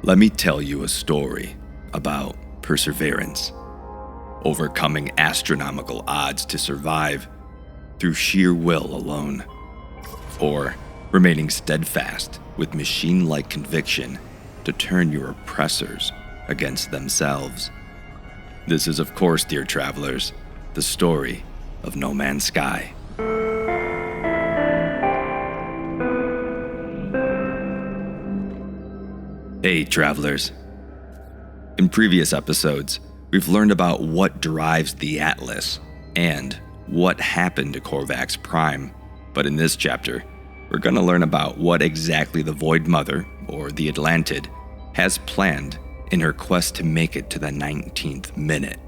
Let me tell you a story about perseverance, overcoming astronomical odds to survive through sheer will alone, or remaining steadfast with machine-like conviction to turn your oppressors against themselves. This is, of course, dear travelers, the story of No Man's Sky. Hey, travelers. In previous episodes, we've learned about what drives the Atlas and what happened to Korvax Prime, but in this chapter, we're going to learn about what exactly the Void Mother, or the Atlantid, has planned in her quest to make it to the 19th minute.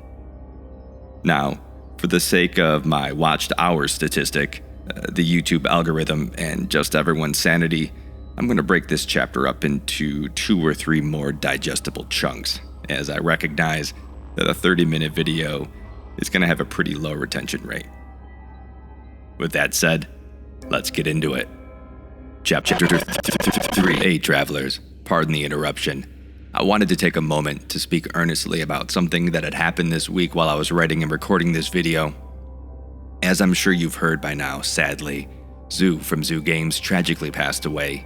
Now, for the sake of my watched hours statistic, the YouTube algorithm, and just everyone's sanity, I'm going to break this chapter up into 2 or 3 more digestible chunks, as I recognize that a 30-minute video is going to have a pretty low retention rate. With that said, let's get into it. Chapter 3. Hey, travelers, pardon the interruption. I wanted to take a moment to speak earnestly about something that had happened this week while I was writing and recording this video. As I'm sure you've heard by now, sadly, Xxiou from Xxiou Games tragically passed away.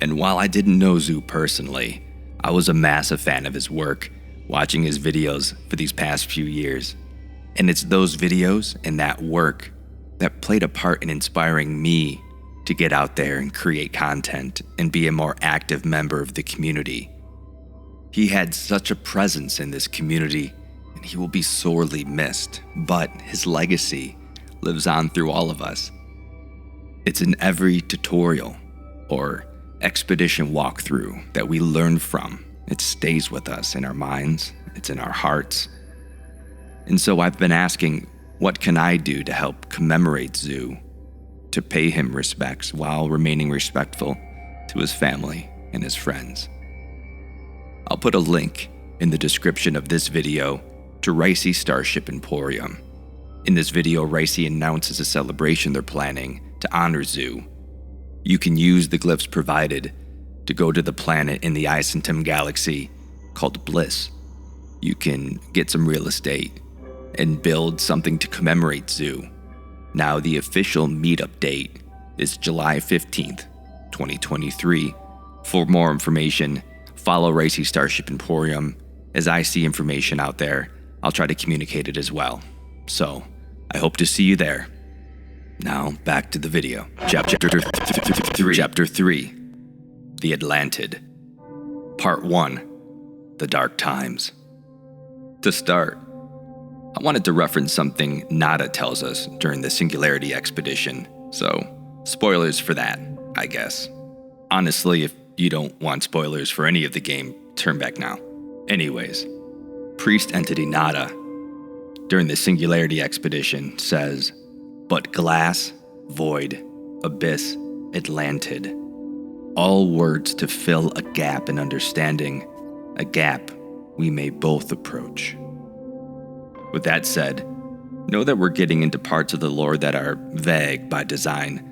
And while I didn't know Xxiou personally, I was a massive fan of his work, watching his videos for these past few years. And it's those videos and that work that played a part in inspiring me to get out there and create content and be a more active member of the community. He had such a presence in this community, and he will be sorely missed, but his legacy lives on through all of us. It's in every tutorial or expedition walkthrough that we learn from. It stays with us in our minds, it's in our hearts. And so I've been asking, what can I do to help commemorate Xxiou, to pay him respects while remaining respectful to his family and his friends? I'll put a link in the description of this video to Ricey Starship Emporium. In this video, Ricey announces a celebration they're planning to honor Xxiou. You can use the glyphs provided to go to the planet in the Isentum galaxy called Bliss. You can get some real estate and build something to commemorate Xxiou. Now, the official meetup date is July 15th, 2023. For more information, follow Ricey Starship Emporium. As I see information out there, I'll try to communicate it as well. So, I hope to see you there. Now, back to the video. Chapter 3. The Atlantid. Part 1. The Dark Times. To start, I wanted to reference something Nada tells us during the Singularity expedition, so spoilers for that, I guess. Honestly, if you don't want spoilers for any of the game, turn back now. Anyways, Priest Entity Nada, during the Singularity expedition, says, "But glass, void, abyss, Atlantid. All words to fill a gap in understanding, a gap we may both approach." With that said, know that we're getting into parts of the lore that are vague by design.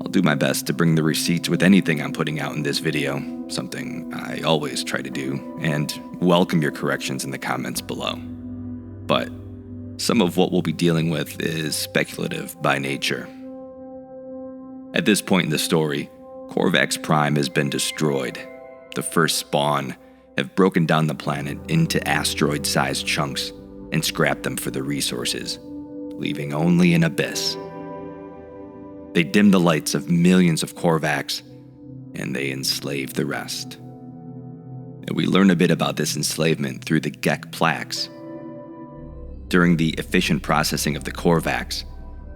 I'll do my best to bring the receipts with anything I'm putting out in this video, something I always try to do, and welcome your corrections in the comments below. But some of what we'll be dealing with is speculative by nature. At this point in the story, Korvax Prime has been destroyed. The first spawn have broken down the planet into asteroid-sized chunks and scrapped them for the resources, leaving only an abyss. They dim the lights of millions of Korvax, and they enslave the rest. And we learn a bit about this enslavement through the Gek plaques. During the efficient processing of the Korvax,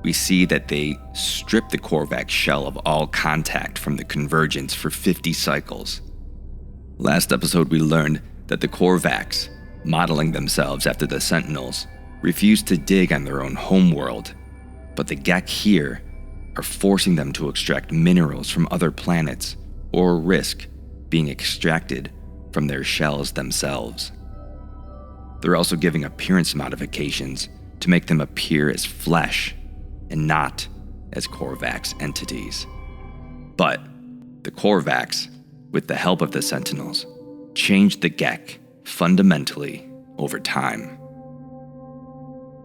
we see that they strip the Korvax shell of all contact from the convergence for 50 cycles. Last episode we learned that the Korvax, modeling themselves after the Sentinels, refuse to dig on their own homeworld, but the Gek here are forcing them to extract minerals from other planets or risk being extracted from their shells themselves. They're also giving appearance modifications to make them appear as flesh and not as Korvax entities. But the Korvax, with the help of the Sentinels, changed the Gek fundamentally over time.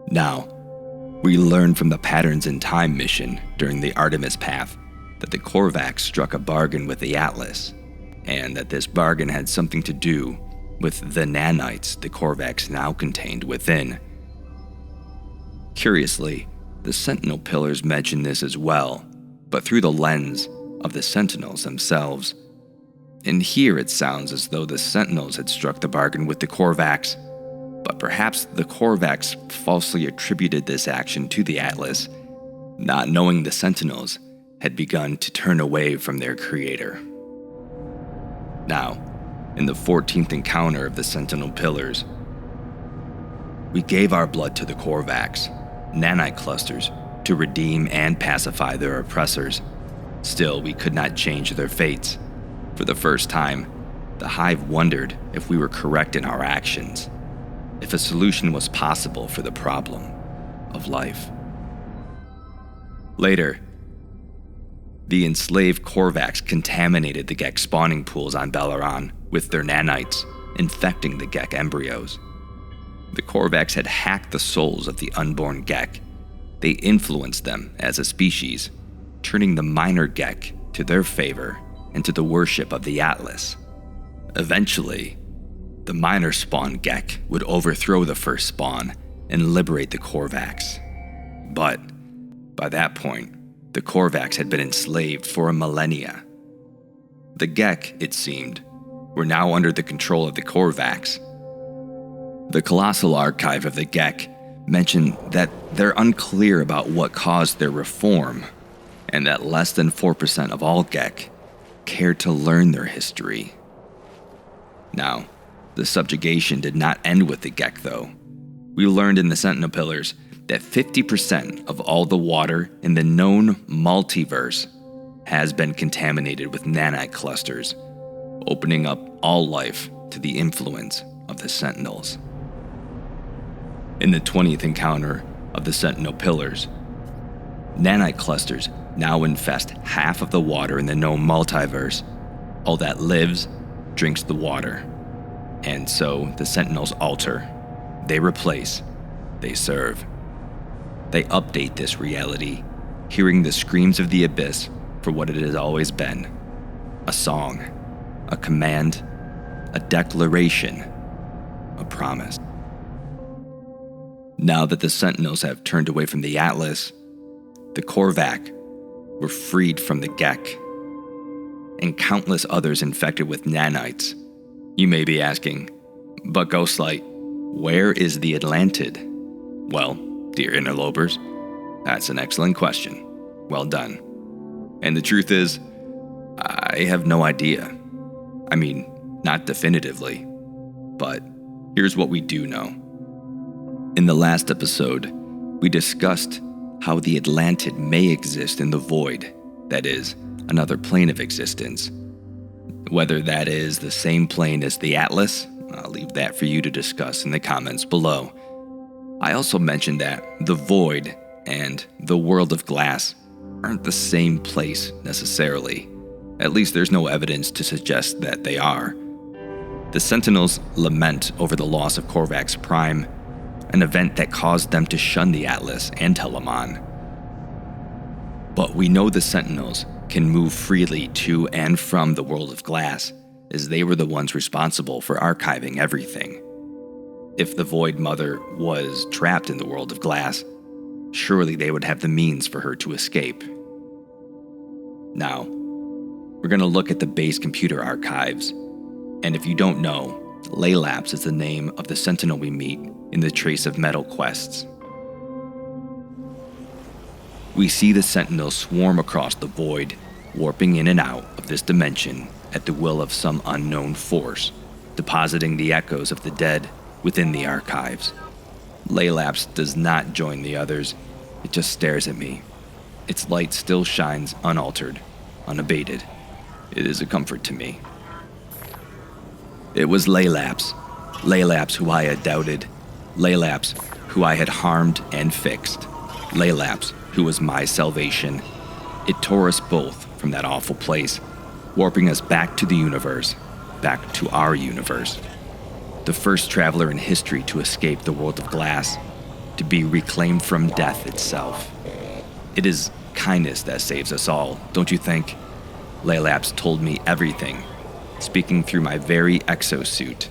Now, we learned from the Patterns in Time mission during the Artemis Path that the Korvax struck a bargain with the Atlas, and that this bargain had something to do with the nanites the Korvax now contained within. Curiously, the Sentinel Pillars mention this as well, but through the lens of the Sentinels themselves. And here it sounds as though the Sentinels had struck the bargain with the Korvax, but perhaps the Korvax falsely attributed this action to the Atlas, not knowing the Sentinels had begun to turn away from their creator. Now, in the 14th encounter of the Sentinel Pillars, we gave our blood to the Korvax, nanite clusters, to redeem and pacify their oppressors. Still, we could not change their fates. For the first time, the Hive wondered if we were correct in our actions, if a solution was possible for the problem of life. Later, the enslaved Korvax contaminated the Gek spawning pools on Belleron with their nanites, infecting the Gek embryos. The Korvax had hacked the souls of the unborn Gek. They influenced them as a species, turning the minor Gek to their favor and to the worship of the Atlas. Eventually, the minor spawn Gek would overthrow the first spawn and liberate the Korvax. But by that point, the Korvax had been enslaved for a millennia. The Gek, it seemed, were now under the control of the Korvax. The Colossal Archive of the Gek mentioned that they're unclear about what caused their reform, and that less than 4% of all Gek cared to learn their history. Now, the subjugation did not end with the Gek, though. We learned in the Sentinel Pillars that 50% of all the water in the known multiverse has been contaminated with nanite clusters, opening up all life to the influence of the Sentinels. In the 20th encounter of the Sentinel Pillars, nanite clusters now infest half of the water in the known multiverse. All that lives drinks the water. And so the Sentinels alter, they replace, they serve. They update this reality, hearing the screams of the abyss for what it has always been: a song, a command, a declaration, a promise. Now that the Sentinels have turned away from the Atlas, the Korvax were freed from the Gek, and countless others infected with nanites. You may be asking, but Ghostlight, where is the Atlantid? Well, dear interlopers, that's an excellent question. Well done. And the truth is, I have no idea. I mean, not definitively, but here's what we do know. In the last episode, we discussed how the Atlantid may exist in the void, that is, another plane of existence. Whether that is the same plane as the Atlas, I'll leave that for you to discuss in the comments below. I also mentioned that the void and the world of glass aren't the same place necessarily. At least there's no evidence to suggest that they are. The Sentinels lament over the loss of Korvax Prime, an event that caused them to shun the Atlas and Telemon. But we know the Sentinels can move freely to and from the world of glass, as they were the ones responsible for archiving everything. If the Void Mother was trapped in the world of glass, surely they would have the means for her to escape. Now, we're going to look at the base computer archives, and if you don't know, Laylapse is the name of the Sentinel we meet in the Trace of Metal quests. We see the Sentinels swarm across the void, warping in and out of this dimension at the will of some unknown force, depositing the echoes of the dead within the archives. Laylapse does not join the others, it just stares at me. Its light still shines unaltered, unabated. It is a comfort to me. It was Laylapse who I had doubted, Laylapse who I had harmed and fixed, Laylapse who was my salvation. It tore us both from that awful place, warping us back to the universe, back to our universe. The first traveler in history to escape the world of glass, to be reclaimed from death itself. It is kindness that saves us all, don't you think? Laylaps told me everything, speaking through my very exosuit.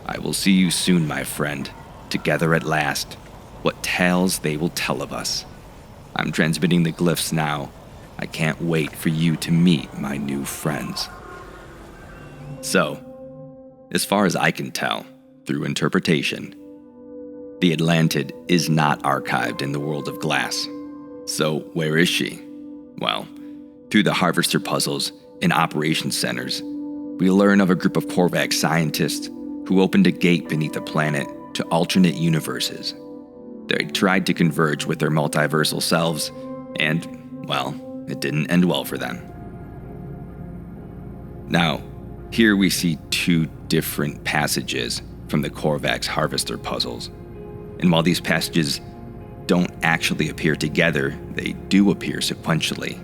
I will see you soon, my friend, together at last. What tales they will tell of us. I'm transmitting the glyphs now. I can't wait for you to meet my new friends. So, as far as I can tell, through interpretation, the Atlantid is not archived in the world of glass. So where is she? Well, through the harvester puzzles and operations centers, we learn of a group of Korvax scientists who opened a gate beneath the planet to alternate universes. They tried to converge with their multiversal selves, and, well, it didn't end well for them. Now, here we see two different passages from the Korvax harvester puzzles. And while these passages don't actually appear together, they do appear sequentially.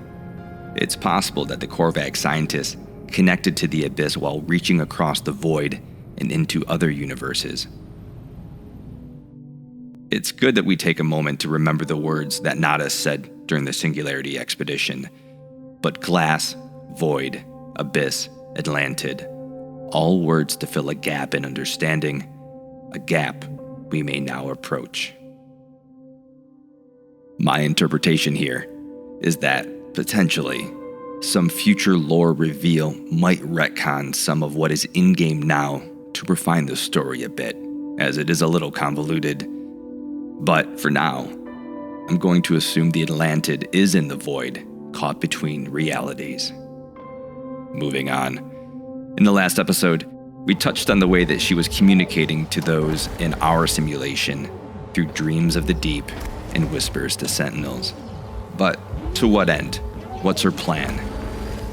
It's possible that the Korvax scientists connected to the abyss while reaching across the void and into other universes. It's good that we take a moment to remember the words that Nada said during the Singularity expedition. But glass, void, abyss, Atlantid, all words to fill a gap in understanding, a gap we may now approach. My interpretation here is that, potentially, some future lore reveal might retcon some of what is in-game now to refine the story a bit, as it is a little convoluted. But for now, I'm going to assume the Atlantid is in the void, caught between realities. Moving on. In the last episode, we touched on the way that she was communicating to those in our simulation through dreams of the deep and whispers to sentinels. But to what end? What's her plan?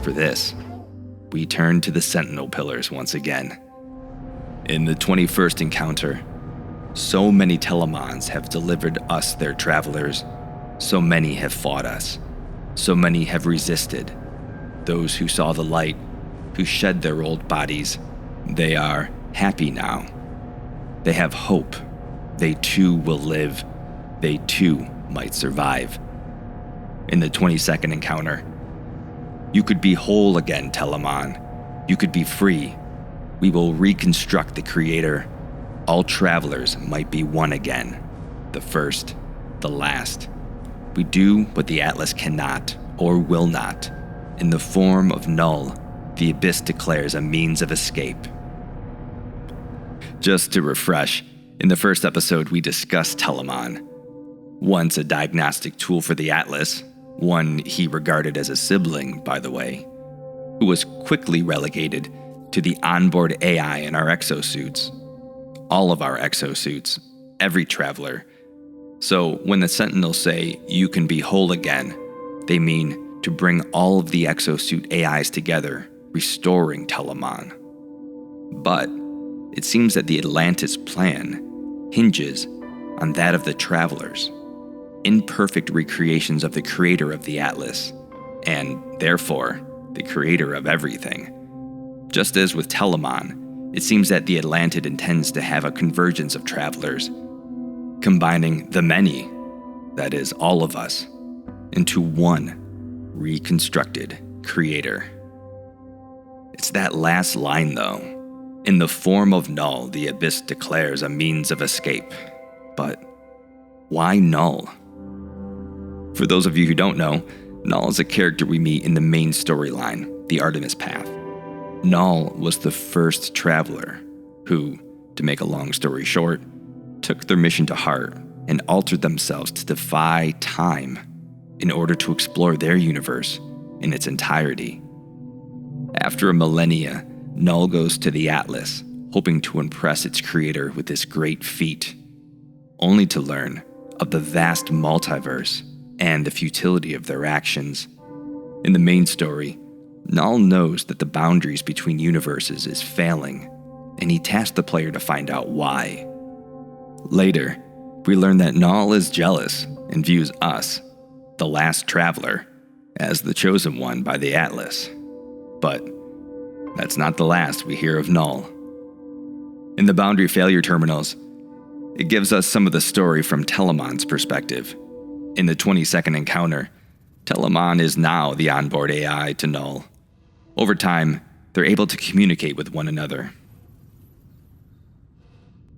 For this, we turn to the Sentinel Pillars once again. In the 21st encounter, so many Telemons have delivered us their travelers. So many have fought us. So many have resisted. Those who saw the light, who shed their old bodies, they are happy now. They have hope. They too will live. They too might survive. In the 22nd encounter, you could be whole again, Telemon. You could be free. We will reconstruct the Creator. All travelers might be one again. The first, the last. We do what the Atlas cannot or will not. In the form of null, the Abyss declares a means of escape. Just to refresh, in the first episode we discussed Telemon. Once a diagnostic tool for the Atlas, one he regarded as a sibling, by the way, who was quickly relegated to the onboard AI in our exosuits. All of our exosuits, every traveler. So when the Sentinels say, you can be whole again, they mean to bring all of the exosuit AIs together, restoring Telemon. But it seems that the Atlantis plan hinges on that of the travelers, imperfect recreations of the creator of the Atlas, and therefore, the creator of everything. Just as with Telemon, it seems that the Atlantid intends to have a convergence of travelers, combining the many, that is, all of us, into one reconstructed creator. It's that last line, though. In the form of null, the Abyss declares a means of escape. But why null? For those of you who don't know, Null is a character we meet in the main storyline, the Artemis Path. Null was the first traveler who, to make a long story short, took their mission to heart and altered themselves to defy time in order to explore their universe in its entirety. After a millennia, Null goes to the Atlas, hoping to impress its creator with this great feat, only to learn of the vast multiverse and the futility of their actions. In the main story, Null knows that the boundaries between universes is failing, and he tasks the player to find out why. Later, we learn that Null is jealous and views us, the last traveler, as the chosen one by the Atlas. But that's not the last we hear of Null. In the boundary failure terminals, it gives us some of the story from Telemon's perspective. In the 22nd encounter, Telemon is now the onboard AI to Null. Over time, they're able to communicate with one another.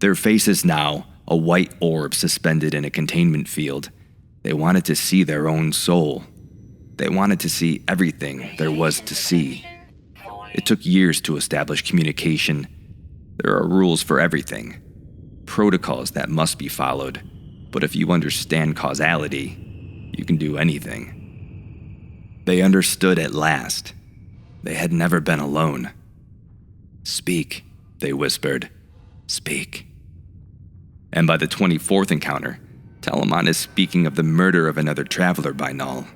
Their face is now a white orb suspended in a containment field. They wanted to see their own soul. They wanted to see everything there was to see. It took years to establish communication. There are rules for everything, protocols that must be followed, but if you understand causality, you can do anything. They understood at last. They had never been alone. "Speak," they whispered. "Speak." And by the 24th encounter, Telemon is speaking of the murder of another traveler by Null.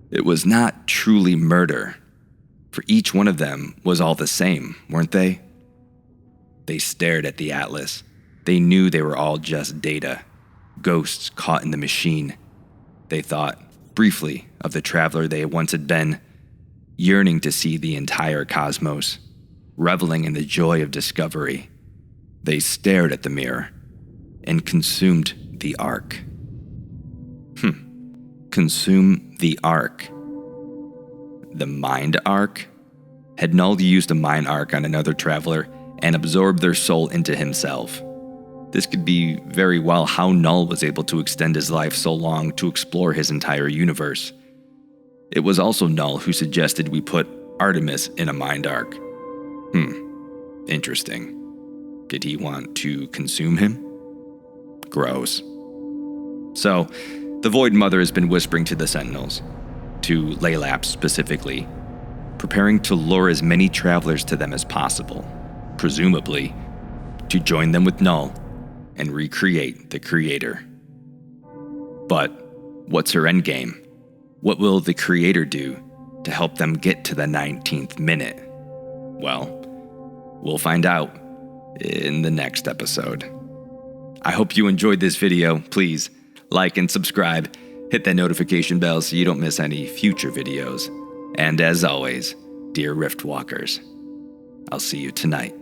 It was not truly murder, for each one of them was all the same, weren't they? They stared at the Atlas. They knew they were all just data, ghosts caught in the machine. They thought, briefly, of the traveler they once had been, yearning to see the entire cosmos, reveling in the joy of discovery. They stared at the mirror and consumed the arc. Consume the arc. The mind arc? Had Null used a mind arc on another traveler and absorbed their soul into himself? This could be very well how Null was able to extend his life so long to explore his entire universe. It was also Null who suggested we put Artemis in a mind arc. Interesting. Did he want to consume him? Gross. So, the Void Mother has been whispering to the Sentinels, to Laylap specifically, preparing to lure as many travelers to them as possible, presumably to join them with Null and recreate the Creator. But what's her endgame? What will the Creator do to help them get to the 19th minute? Well, we'll find out in the next episode. I hope you enjoyed this video. Please like and subscribe. Hit that notification bell so you don't miss any future videos. And as always, dear Riftwalkers, I'll see you tonight.